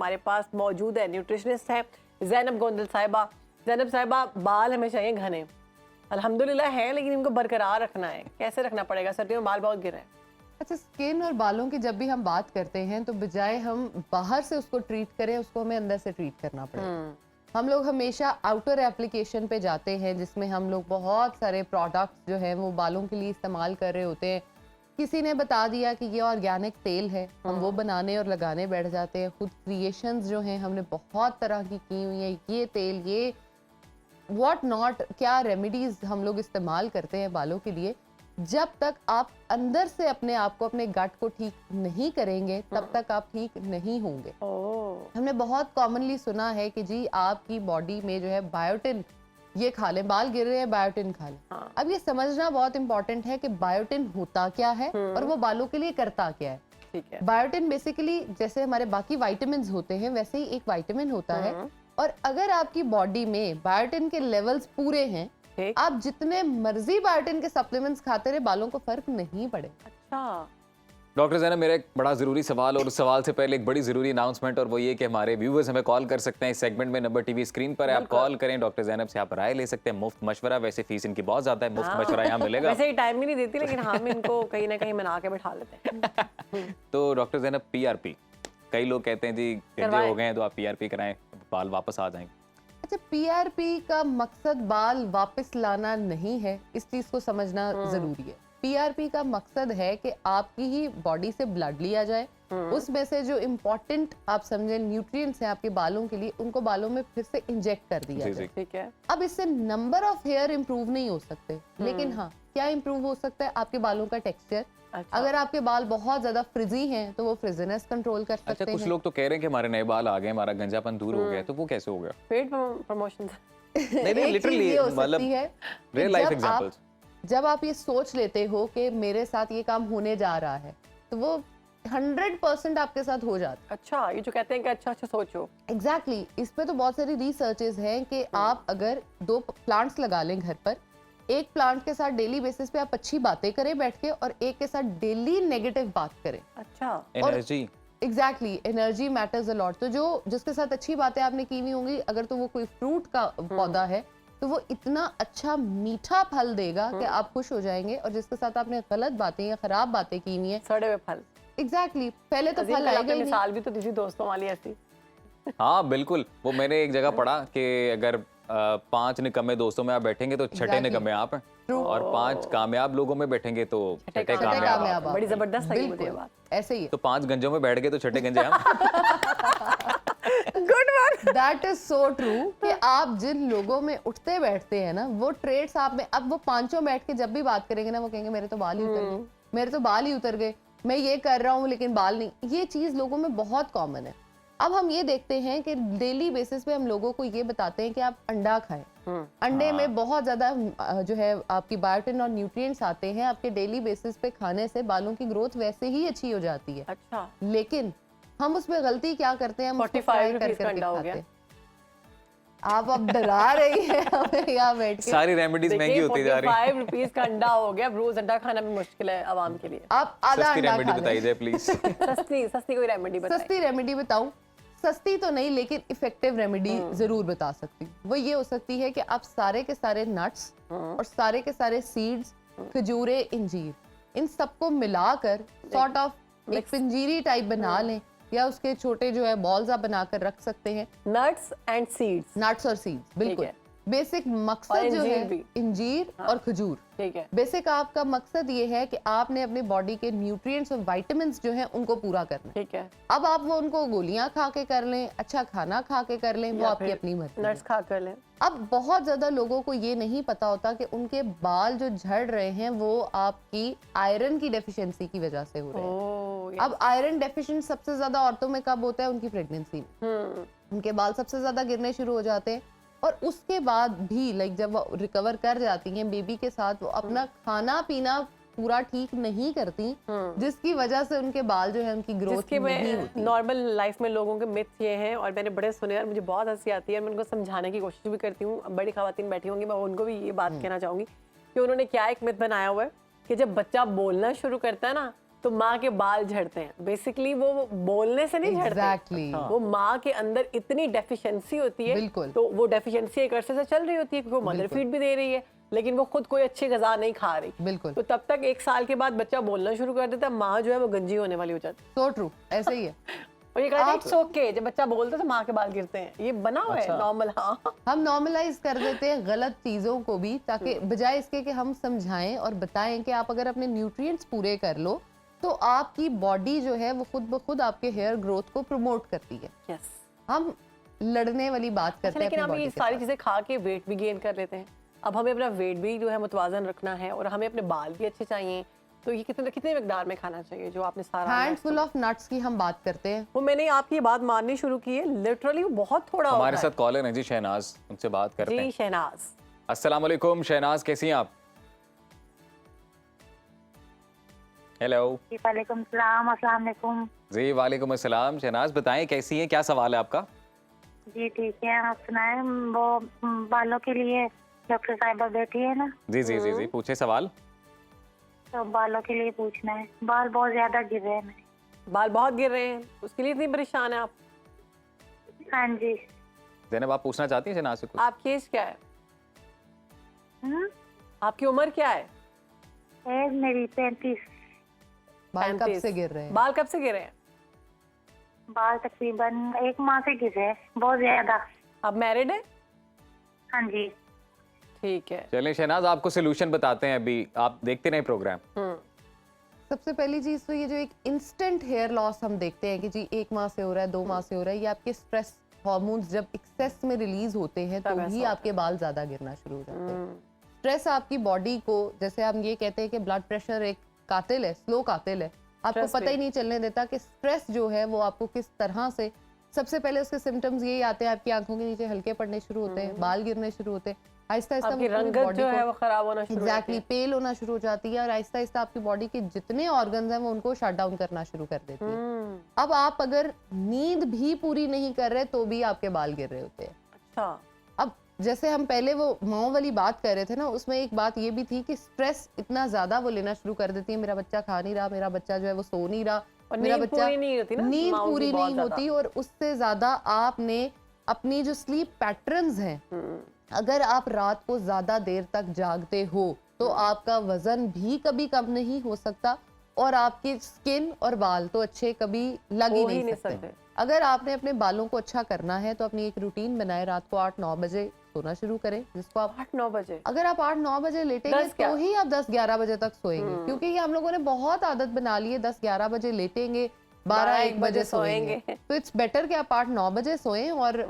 हमारे पास मौजूद है, न्यूट्रिशनिस्ट है ज़ैनब गोंदल साहिबा। ज़ैनब साहिबा, बाल हमें चाहिए घने, अल्हम्दुलिल्लाह है, लेकिन इनको बरकरार रखना है, कैसे रखना पड़ेगा? सर्दियों में बाल बहुत गिर रहे हैं। अच्छा, स्किन और बालों की जब भी हम बात करते हैं तो बजाय हम बाहर से उसको ट्रीट करें, उसको हमें अंदर से ट्रीट करना पड़ेगा। हम लोग हमेशा आउटर एप्लीकेशन पे जाते हैं जिसमें हम लोग बहुत सारे प्रोडक्ट्स जो हैं वो बालों के लिए इस्तेमाल कर रहे होते हैं। किसी ने बता दिया कि ये ऑर्गेनिक तेल है, हम वो बनाने और लगाने बैठ जाते हैं। खुद क्रिएशंस जो हैं हमने बहुत तरह की हुई हैं, ये तेल, ये व्हाट नॉट, क्या रेमेडीज हम लोग इस्तेमाल करते हैं बालों के लिए। जब तक आप अंदर से अपने आप को, अपने गट को ठीक नहीं करेंगे तब तक आप ठीक नहीं होंगे। हमने बहुत कॉमनली सुना है कि जी आपकी बॉडी में जो है बायोटिन, ये खा लें, बाल गिर रहे हैं बायोटिन खा लें। अब ये समझना बहुत इंपॉर्टेंट है कि बायोटिन होता क्या है और वो बालों के लिए करता क्या है। ठीक है। बायोटिन बेसिकली जैसे हमारे बाकी विटामिन्स होते हैं वैसे ही एक विटामिन होता है, और अगर आपकी बॉडी में बायोटिन के लेवल्स पूरे हैं, आप जितने मर्जी बायोटिन के सप्लीमेंट्स खाते रहे, बालों को फर्क नहीं पड़ेगा। अच्छा डॉक्टर ज़ैनब, मेरा एक बड़ा ज़रूरी सवाल, और उस सवाल से पहले एक बड़ी ज़रूरी अनाउंसमेंट, और वो ये कि हमारे व्यूवर्स हमें कॉल कर सकते हैं। इस सेगमेंट में नंबर टीवी स्क्रीन पर है, आप कॉल करें, डॉक्टर ज़ैनब से आप राय ले सकते हैं, मुफ्त मशवरा। वैसे फीस इनकी बहुत ज़्यादा है, मुफ्त मशवरा यहाँ मिलेगा। वैसे ही टाइम ही नहीं देती, लेकिन हम इनको कहीं ना कहीं मना के बैठा लेते हैं। तो डॉक्टर ज़ैनब, PRP, कई लोग कहते हैं जी गंजे हो गए हैं तो आप PRP कराएं, बाल वापस आ जाएंगे। अच्छा, PRP का मकसद बाल वापस लाना नहीं है, इस चीज को समझना जरूरी है। PRP का मकसद है कि आपकी ही बॉडी से ब्लड लिया जाए, उसमें से जो इम्पोर्टेंट आप समझे न्यूट्रिएंट्स हैं आपके बालों के लिए, उनको बालों में फिर से इंजेक्ट कर दिया जाए। ठीक है। अब इससे नंबर ऑफ हेयर इंप्रूव नहीं हो सकते, लेकिन हाँ क्या इंप्रूव हो सकता है, आपके बालों का टेक्सचर। अच्छा। अगर आपके बाल बहुत ज्यादा फ्रिजी हैं तो वो फ्रिजीनेस कंट्रोल कर सकते अच्छा, हैं। कुछ लोग तो कह रहे हैं कि हमारे नए बाल आ गए, हमारा गंजापन दूर हो गया, तो वो कैसे हो गया? Paid promotion. नहीं, लिटरली, मतलब रियल लाइफ एग्जांपल्स। जब आप ये सोच लेते हो कि मेरे साथ ये काम होने जा रहा है, तो वो 100% आपके साथ हो जाता है। अच्छा, ये जो कहते हैं कि अच्छा सोचो। एग्जैक्टली, इस पे तो बहुत सारी रिसर्चेस हैं कि आप अगर 2 प्लांट्स लगा लें घर पर, एक प्लांट के साथ डेली बेसिस पे आप अच्छी बातें करें बैठ के, और एक के साथ डेली नेगेटिव बात करें। अच्छा, energy, exactly, energy matters a lot. तो जो जिसके साथ अच्छी बातें आपने की हुई होंगी, अगर तो वो कोई फ्रूट का पौधा है तो वो इतना अच्छा मीठा फल देगा कि आप खुश हो जाएंगे, और जिसके साथ आपने गलत बातें या खराब बातें की हुई हैं, सड़े हुए फल। एग्जैक्टली, पहले तो फल आएगा ही नहीं। मिसाल भी तो किसी दोस्तों वाली ऐसी। हाँ बिल्कुल, वो मैंने एक जगह पढ़ा कि अगर 5 निकम्मे दोस्तों में आप बैठेंगे तो छठे निकम्मे आप हैं, और 5 कामयाब लोगों में बैठेंगे तो छठे कामयाब आप। बड़ी जबरदस्त लगी मुझे ये बात। ऐसे ही है। तो 5 गंजों में बैठ गए तो छठे गंजे हम। Good one. That is so true कि आप जिन लोगों में उठते बैठते हैं ना, वो ट्रेड्स आप में, अब वो पांचों बैठ के जब भी बात करेंगे ना, वो कहेंगे मेरे तो बाल ही उतर गए, मेरे तो बाल ही उतर गए, मैं ये कर रहा हूँ लेकिन बाल नहीं। ये चीज लोगों में बहुत कॉमन है। अब हम ये देखते हैं कि डेली बेसिस पे हम लोगों को ये बताते हैं कि आप अंडा खाएं। अंडे में बहुत ज्यादा जो है आपकी बायोटिन और न्यूट्रिएंट्स आते हैं, आपके डेली बेसिस पे खाने से बालों की ग्रोथ वैसे ही अच्छी हो जाती है। अच्छा, लेकिन हम उसमें गलती क्या करते हैं, हम उसको 45 फ्राई रुपीस कर का करके अंडा हो खाते गया। हैं। आप अब डरा रही है हमें यहाँ बैठ के। सारी रेमेडीज महंगी होती जा रही है। 45 रुपीस का अंडा हो गया। रोज अंडा खाना भी मुश्किल है आवाम के लिए। आप आधा सस्ती अंडा रेमेडी खा बताइए लें। जाए प्लीज। सस्ती कोई रेमेडी बताइए। सस्ती रेमेडी बताऊं? सस्ती तो नहीं, लेकिन इफेक्टिव रेमेडी जरूर बता सकती हूँ। वो ये हो सकती है कि आप सारे के सारे नट्स और सारे के सारे सीड्स, खजूरे, इंजीर, इन सबको मिलाकर सॉर्ट ऑफ एक पंजीरी टाइप बना लें, या उसके छोटे जो है बॉल्स आप बनाकर रख सकते हैं। Nuts and seeds. नट्स और सीड्स, बिल्कुल। बेसिक मकसद जो इंजीर है भी। इंजीर और खजूर। ठीक है। बेसिक आपका मकसद ये है कि आपने अपनी बॉडी के न्यूट्रिएंट्स और विटामिन्स जो हैं उनको पूरा करना है। ठीक है। अब आप वो उनको गोलियां खा के कर लें, अच्छा खाना खा के कर लें, वो आपकी अपनी मर्जी है। नट्स खा कर लें। अब बहुत ज्यादा लोगों को ये नहीं पता होता कि उनके बाल जो झड़ रहे हैं वो आपकी आयरन की डेफिशिएंसी की वजह से हो रहे हैं। अब आयरन डेफिशिएंट सबसे ज्यादा औरतों में कब होता है? उनकी प्रेगनेंसी में। उनके बाल सबसे ज्यादा गिरने शुरू हो जाते हैं, और उसके बाद भी लाइक जब वो रिकवर कर जाती हैं बेबी के साथ, वो अपना खाना पीना पूरा ठीक नहीं करती, जिसकी वजह से उनके बाल जो है उनकी ग्रोथ नहीं होती। नॉर्मल लाइफ में लोगों के मिथ ये हैं, और मैंने बड़े सुने और मुझे बहुत हंसी आती है। मैं उनको समझाने की कोशिश भी करती हूँ। बड़ी खवातीन बैठी होंगी, मैं उनको भी ये बात कहना चाहूंगी कि उन्होंने क्या एक मिथ बनाया हुआ है कि जब बच्चा बोलना शुरू करता है ना, तो माँ के बाल झड़ते हैं। बेसिकली वो बोलने से नहीं झड़ते। Exactly. वो माँ के अंदर इतनी डेफिशिएंसी होती है, बिल्कुल। तो वो डेफिशिएंसी एक अरसे से चल रही होती है क्योंकि वो मदर फीड भी दे रही है, लेकिन वो खुद कोई अच्छी ग़िज़ा नहीं खा रही। बिल्कुल। तो तब तक 1 साल के बाद बच्चा बोलना शुरू कर देता है, माँ जो है वो गंजी होने वाली हो जाती है। So true, ऐसे ही है। और ये कहते हैं इट्स ओके, जब बच्चा बोलता है तो माँ के बाल गिरते हैं, ये बना हुआ है नॉर्मल। हाँ, हम नॉर्मलाइज कर देते हैं गलत चीजों को भी, ताकि बजाय इसके कि हम समझाएं और बताएं कि आप अगर अपने न्यूट्रिएंट्स पूरे कर लो तो आपकी बॉडी जो है वो खुद ब खुद आपके हेयर ग्रोथ को प्रमोट करती है। यस। हम लड़ने वाली बात करते हैं लेकिन अपनी हम ये body के सारी साथ। चीजें खा के वेट भी गेन कर लेते हैं। अब हमें अपना वेट भी जो है मुतवाजन रखना है और हमें अपने बाल भी अच्छे चाहिए, तो ये कितने कितने मिकदार में खाना चाहिए जो आपने सारा हैंडफुल ऑफ नट्स की हम बात करते हैं। वो मैंने आपकी ये बात माननी शुरू की है, लिटरली बहुत थोड़ा हमारे होता है। साथ कॉलर है जी शहनाज, उनसे बात करते जी हैं। शहनाज, अस्सलाम वालेकुम शहनाज, कैसी हैं आप? हेलो जी वालेकुम सलाम, अस्सलाम वालेकुम। जी वालेकुम अस्सलाम। शहनाज बताएं कैसी हैं, क्या सवाल है आपका? जी ठीक है, आप सुनाएं। वो बालों के लिए डॉक्टर साहिबा बैठी है ना, जी जी जी जी पूछे सवाल। तो बालों के लिए पूछना है। बाल बहुत ज्यादा गिर रहे हैं मेरे। बाल बहुत गिर रहे हैं, उसके लिए इतनी परेशान है आप? हाँ जी। ज़ैनब आप पूछना चाहती हैं शहनाज से कुछ? आपकी एज क्या है? हम्म, आपकी उम्र क्या है? एज मेरी 35। बाल कब 35। से गिर रहे हैं? बाल कब से गिरे हैं? बाल तकरीबन 1 माह से गिर रहे हैं, बहुत ज्यादा। आप मैरिड है? हाँ जी। ठीक है। चलें शहनाज आपको सोल्यूशन बताते हैं, अभी आप देखते रहें प्रोग्राम। सबसे पहली चीज तो ये जो एक इंस्टेंट हेयर लॉस हम देखते हैं कि जी 1 माह से हो रहा है, 2 माह से हो रहा है, ये आपके स्ट्रेस हार्मोन्स जब एक्सेस में रिलीज होते हैं तो तब ऐसा भी होता आपके बाल ज्यादा गिरना शुरू हो जाते हैं। स्ट्रेस आपकी बॉडी को, जैसे हम ये कहते हैं कि ब्लड प्रेशर एक कातिल है, स्लो कातिल है, आपको Stress पता ही भी। नहीं चलने देता कि स्ट्रेस जो है वो आपको किस तरह से, सबसे पहले उसके सिम्टम्स यही आते हैं, आपकी आंखों के नीचे हल्के पड़ने शुरू होते हैं, बाल गिरने शुरू होते हैं, आहिस्ता आहिस्ता आपकी रंगत जो है वो खराब होना शुरू हो जाती एग्जैक्टली पेल होना शुरू हो जाती है और आहिस्ता आहिस्ता आपकी बॉडी के जितने ऑर्गन्स हैं वो उनको शट डाउन करना शुरू कर देती है। अब आप अगर नींद भी पूरी नहीं कर रहे तो भी आपके बाल गिर रहे होते हैं। अच्छा। अब जैसे हम पहले वो माँ वाली बात कर रहे थे ना, उसमें एक बात ये भी थी कि स्ट्रेस इतना ज्यादा वो लेना शुरू कर देती है, मेरा बच्चा खा नहीं रहा, मेरा बच्चा जो है वो सो नहीं रहा, और मेरा नींद बच्चा पूरी नहीं होती ना, नींद माओ की पूरी बहुत नहीं ज्यादा। होती, और उससे ज्यादा आपने अपनी जो स्लीप पैटर्न्स हैं, अगर आप रात को ज्यादा देर तक जागते हो तो आपका वजन भी कभी कम नहीं हो सकता और आपकी स्किन और बाल तो अच्छे कभी लग ही हो नहीं सकते। अगर आपने अपने बालों को अच्छा करना है तो अपनी एक रूटीन बनाए, रात को 8-9 बजे सोना शुरू करें, जिसको आप 8-9 बजे। अगर आप 8-9 बजे लेटेंगे 10 क्या? तो ही आप 10-11 बजे तक सोएंगे, क्योंकि ये हम लोगों ने बहुत आदत बना ली है 10-11 बजे लेटेंगे, 12-1 बजे सोएंगे। तो इट्स बेटर कि आप 8-9 बजे सोएं। और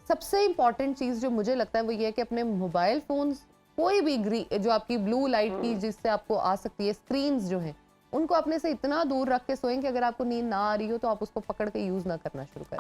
सबसे इम्पोर्टेंट चीज जो मुझे लगता है वो ये है कि अपने मोबाइल फोन्स, कोई भी जो आपकी ब्लू लाइट की जिससे आपको आ सकती है, स्क्रीन्स जो हैं, उनको अपने से इतना दूर रख के सोएं कि अगर आपको नींद ना आ रही हो तो आप उसको पकड़ के यूज ना करना शुरू करें।